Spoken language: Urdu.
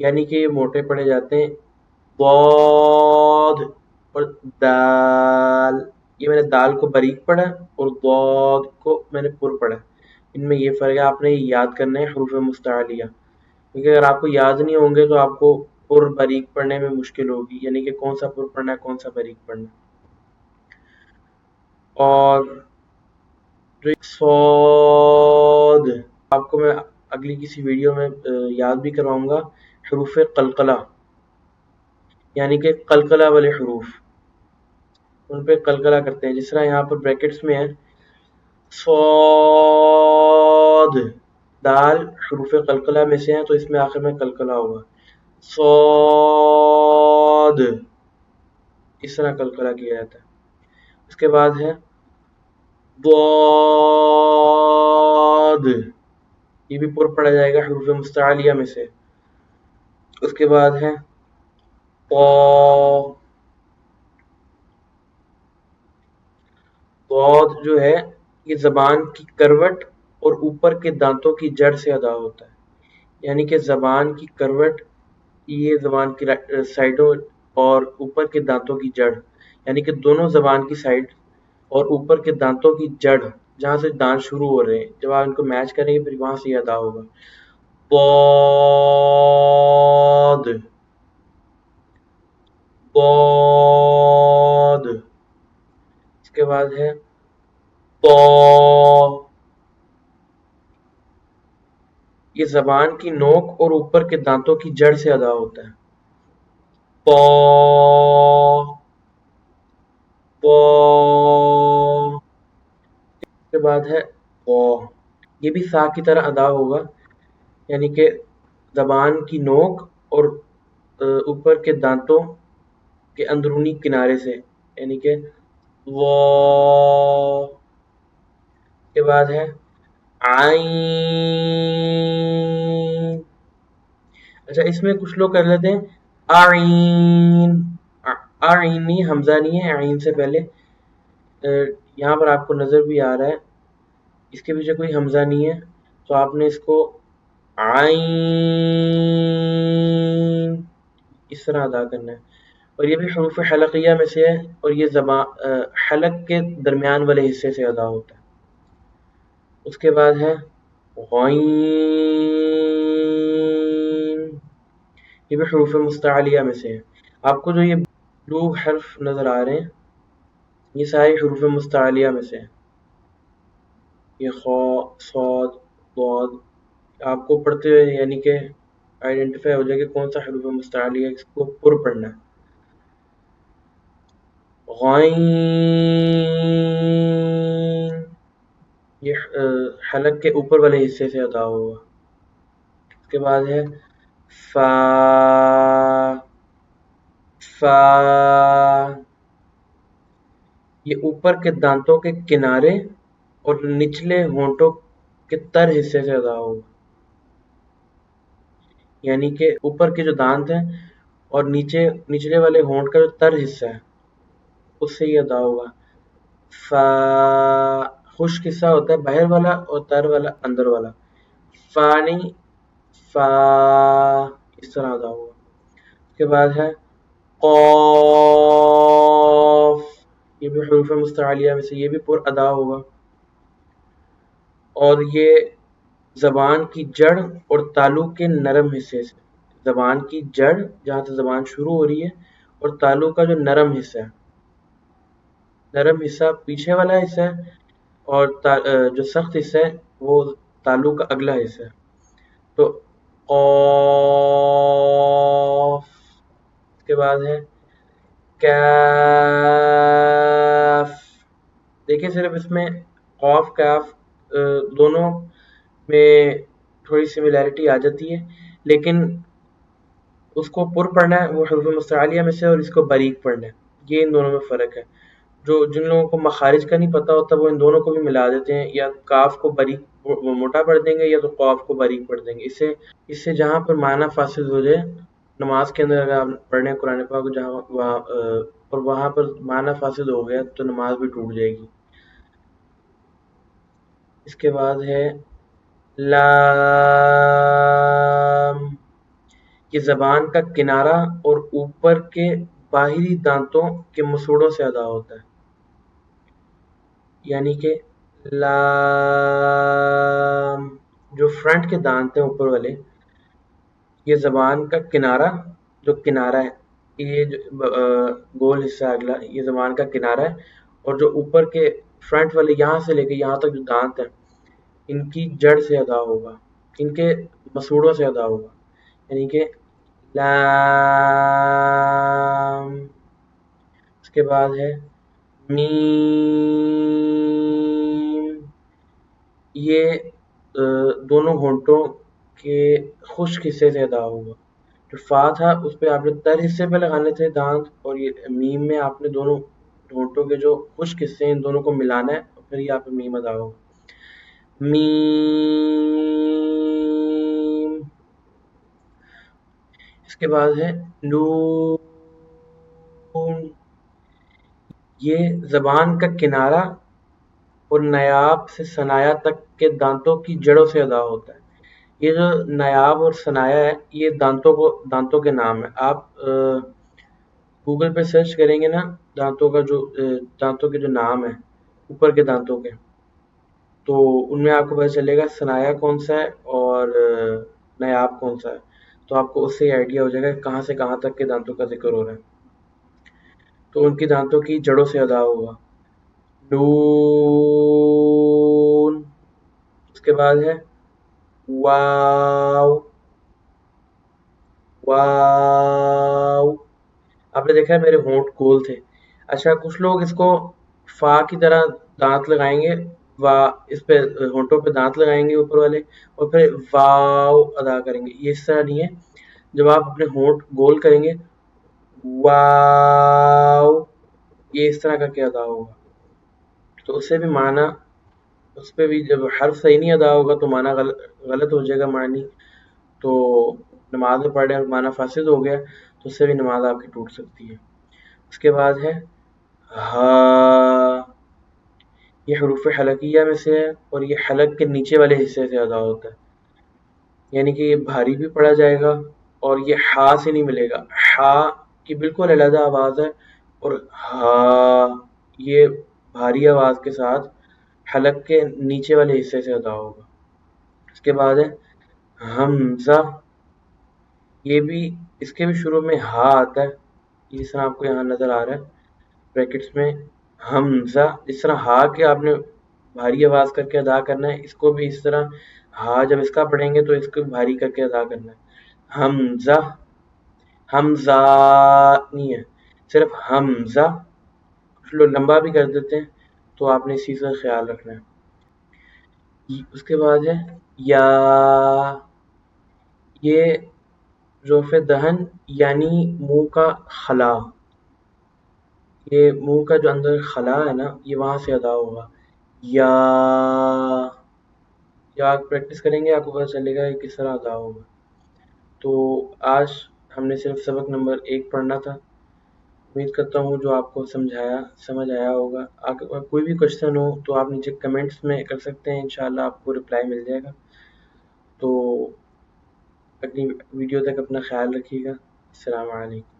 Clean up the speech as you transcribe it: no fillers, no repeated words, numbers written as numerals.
یعنی کہ یہ موٹے پڑھے جاتے ہیں. ضاد اور دال. یہ میں نے دال کو باریک پڑھا اور ضاد کو میں نے پر پڑھا. ان میں یہ فرق ہے. آپ نے یاد کرنا ہے حروف مستعلیہ، کیونکہ اگر آپ کو یاد نہیں ہوں گے تو آپ کو پر باریک پڑھنے میں مشکل ہوگی، یعنی کہ کون سا پر پڑھنا ہے کون سا باریک پڑھنا ہے. اور جو صاد، آپ کو میں اگلی کسی ویڈیو میں یاد بھی کرواؤں گا حروف قلقلہ، یعنی کہ قلقلہ والے حروف، ان پہ قلقلہ کرتے ہیں. جس طرح یہاں پر بریکٹس میں ہے صاد، دال حروف قلقلہ میں سے ہیں تو اس میں آخر میں قلقلہ ہوگا. صاد، اس طرح قلقلہ کیا جاتا ہے. اس کے بعد ہے ضاد، یہ بھی پر پڑھا جائے گا حروف مستعلیہ میں سے. اس کے بعد ہے طا. ضاد جو ہے یہ زبان کی کروٹ اور اوپر کے دانتوں کی جڑ سے ادا ہوتا ہے. یعنی کہ زبان کی کروٹ، یہ زبان کی سائڈوں اور اوپر کے دانتوں کی جڑ، یعنی کہ دونوں زبان کی سائڈ اور اوپر کے دانتوں کی جڑ جہاں سے دانت شروع ہو رہے ہیں، جب آپ ان کو میچ کریں گے پھر وہاں سے یہ ادا ہوگا. ضاد ضاد. اس کے بعد ہے طا. یہ زبان کی نوک اور اوپر کے دانتوں کی جڑ سے ادا ہوتا ہے. طا طا. اس کے بعد ہے قا. یہ بھی سا کی طرح ادا ہوگا، یعنی کہ زبان کی نوک اور اوپر کے دانتوں کے اندرونی کنارے سے، یعنی کہ وا. کے بعد ہے عین. اچھا اس میں کچھ لوگ کر لیتے ہیں آئین. آئین نہیں، حمزہ نہیں ہے عین سے پہلے. یہاں پر آپ کو نظر بھی آ رہا ہے اس کے پیچھے کوئی حمزہ نہیں ہے، تو آپ نے اس کو عین اس طرح ادا کرنا ہے. اور یہ بھی حروف حلقیہ میں سے ہے، اور یہ زبان حلق کے درمیان والے حصے سے ادا ہوتا ہے. اس کے بعد ہے غین. یہ بھی حروف مستعلیہ میں سے ہے. آپ کو جو یہ بلو حرف نظر آ رہے ہیں یہ سارے حروف مستعلیہ میں سے ہیں. یہ خا، صاد، ضاد. آپ کو پڑھتے ہوئے یعنی کہ آئیڈینٹیفائی ہو جائے کہ کون سا حروف مستعلیہ ہے، اس کو پر پڑھنا ہے. غین، یہ حلق کے اوپر والے حصے سے ادا ہوگا. اس کے بعد ہے فا. فا، یہ اوپر کے دانتوں کے کنارے اور نچلے ہونٹوں کے تر حصے سے ادا ہوگا. یعنی کہ اوپر کے جو دانت ہیں اور نچلے والے ہونٹ کا جو تر حصہ ہے اس سے یہ ادا ہوگا. فا، خشک حصہ ہوتا ہے باہر والا اور تر والا اندر والا. فا نہیں، فا اس طرح ادا ہوگا. اس کے بعد ہے قاف. یہ بھی حروف مستعلیہ میں سے، یہ بھی پر ادا ہوگا. اور یہ زبان کی جڑ اور تالو کے نرم حصے سے، زبان کی جڑ جہاں سے زبان شروع ہو رہی ہے اور تالو کا جو نرم حصہ ہے، نرم حصہ پیچھے والا حصہ ہے اور جو سخت حصہ ہے وہ تالو کا اگلا حصہ ہے. تو قاف. اس کے بعد ہے کاف. دیکھیں صرف اس میں قاف کاف دونوں میں تھوڑی سملیرٹی آ جاتی ہے، لیکن اس کو پر پڑھنا ہے وہ حروف مستعلیہ میں سے اور اس کو باریک پڑھنا ہے. یہ ان دونوں میں فرق ہے. جن لوگوں کو مخارج کا نہیں پتا ہوتا وہ ان دونوں کو بھی ملا دیتے ہیں، یا کاف کو باریک موٹا پڑھ دیں گے یا تو قاف کو باریک پڑھ دیں گے. اس سے جہاں پر معنی فاسد ہو جائے نماز کے اندر، اگر آپ پڑھ رہے ہیں قرآن پاک جہاں اور وہاں پر معنی فاسد ہو گیا تو نماز بھی ٹوٹ جائے گی. اس کے بعد ہے لام. یہ زبان کا کنارہ اور اوپر کے باہری دانتوں کے مسوڑوں سے ادا ہوتا ہے، یعنی کہ لام، جو فرنٹ کے دانت ہیں اوپر والے، یہ زبان کا کنارہ، جو کنارہ ہے، یہ جو گول حصہ اگلا، یہ زبان کا کنارہ ہے، اور جو اوپر کے فرنٹ والے یہاں سے لے کے یہاں تک جو دانت ہیں، ان کی جڑ سے ادا ہوگا، ان کے مسوڑوں سے ادا ہوگا، یعنی کہ لام۔ اس کے بعد ہے میم، یہ دونوں ہونٹوں کے خشک حصے سے ادا ہوگا۔ جو فا تھا اس پہ آپ نے تر حصے پہ لگانے تھے دانت، اور یہ میم میں آپ نے دونوں ہونٹوں کے جو خشک حصے ہیں ان دونوں کو ملانا ہے، اور پھر یہ آپ پہ میم ادا ہوگا۔ میم۔ اس کے بعد ہے نون، یہ زبان کا کنارہ اور نایاب سے ثنایا تک کے دانتوں کی جڑوں سے ادا ہوتا ہے۔ یہ جو نایاب اور ثنایا ہے یہ دانتوں کے نام ہے۔ آپ گوگل پہ سرچ کریں گے نا دانتوں کے جو نام ہے اوپر کے دانتوں کے، تو ان میں آپ کو پتہ چلے گا ثنایا کون سا ہے اور نایاب کون سا ہے، تو آپ کو اس سے آئیڈیا ہو جائے گا کہ کہاں سے کہاں تک کے دانتوں کا ذکر ہو رہا ہے، تو ان کی دانتوں کی جڑوں سے ادا ہوگا۔ نون۔ اس کے بعد ہے واو، واو۔ آپ نے دیکھا ہے میرے ہونٹ گول تھے، اچھا کچھ لوگ اس کو فا کی طرح دانت لگائیں گے، اس پہ ہونٹوں پہ دانت لگائیں گے اوپر والے، اور پھر واو ادا کریں گے۔ یہ اس طرح نہیں ہے، جب آپ اپنے ہونٹ گول کریں گے واو، یہ اس طرح کر کے ادا ہوگا، تو اس سے بھی معنی، اس پہ بھی جب حرف صحیح نہیں ادا ہوگا تو معنی غلط ہو جائے گا معنی، تو نماز میں پڑھ رہے ہیں معنی فاسد ہو گیا، تو اس سے بھی نماز آپ کی ٹوٹ سکتی ہے۔ اس کے بعد ہے ہا، یہ حروف حلقیہ میں سے ہے اور یہ حلق کے نیچے والے حصے سے ادا ہوتا ہے، یعنی کہ یہ بھاری بھی پڑا جائے گا اور یہ ہا سے نہیں ملے گا، ہا کی بالکل علیحدہ آواز ہے، اور ہا یہ بھاری آواز کے ساتھ حلق کے نیچے والے حصے سے ادا ہوگا۔ اس کے بعد ہے حمزہ، یہ بھی اس کے بھی شروع میں ہا آتا ہے، جس طرح آپ کو یہاں نظر آ رہا ہے بریکٹس میں حمزہ، جس طرح ہا کے آپ نے بھاری آواز کر کے ادا کرنا ہے، اس کو بھی اس طرح ہا جب اس کا پڑھیں گے تو اس کو بھاری کر کے ادا کرنا ہے، حمزہ، حمزہ نہیں ہے، صرف حمزہ، کچھ لوگ لمبا بھی کر دیتے ہیں، تو آپ نے اسی کا خیال رکھنا ہے۔ اس کے بعد ہے یا، یہ جوف دہن یعنی منہ کا خلا، یہ منہ کا جو اندر خلا ہے نا یہ وہاں سے ادا ہوگا، یا، جب آپ پریکٹس کریں گے آپ کو پتہ چلے گا کہ کس طرح ادا ہوگا۔ تو آج ہم نے صرف سبق نمبر 1 پڑھنا تھا، امید کرتا ہوں جو آپ کو سمجھ آیا ہوگا۔ اگر کوئی بھی کوشچن ہو تو آپ نیچے کمنٹس میں کر سکتے ہیں، انشاءاللہ آپ کو رپلائی مل جائے گا۔ تو اگلی ویڈیو تک اپنا خیال رکھیے گا، السلام علیکم۔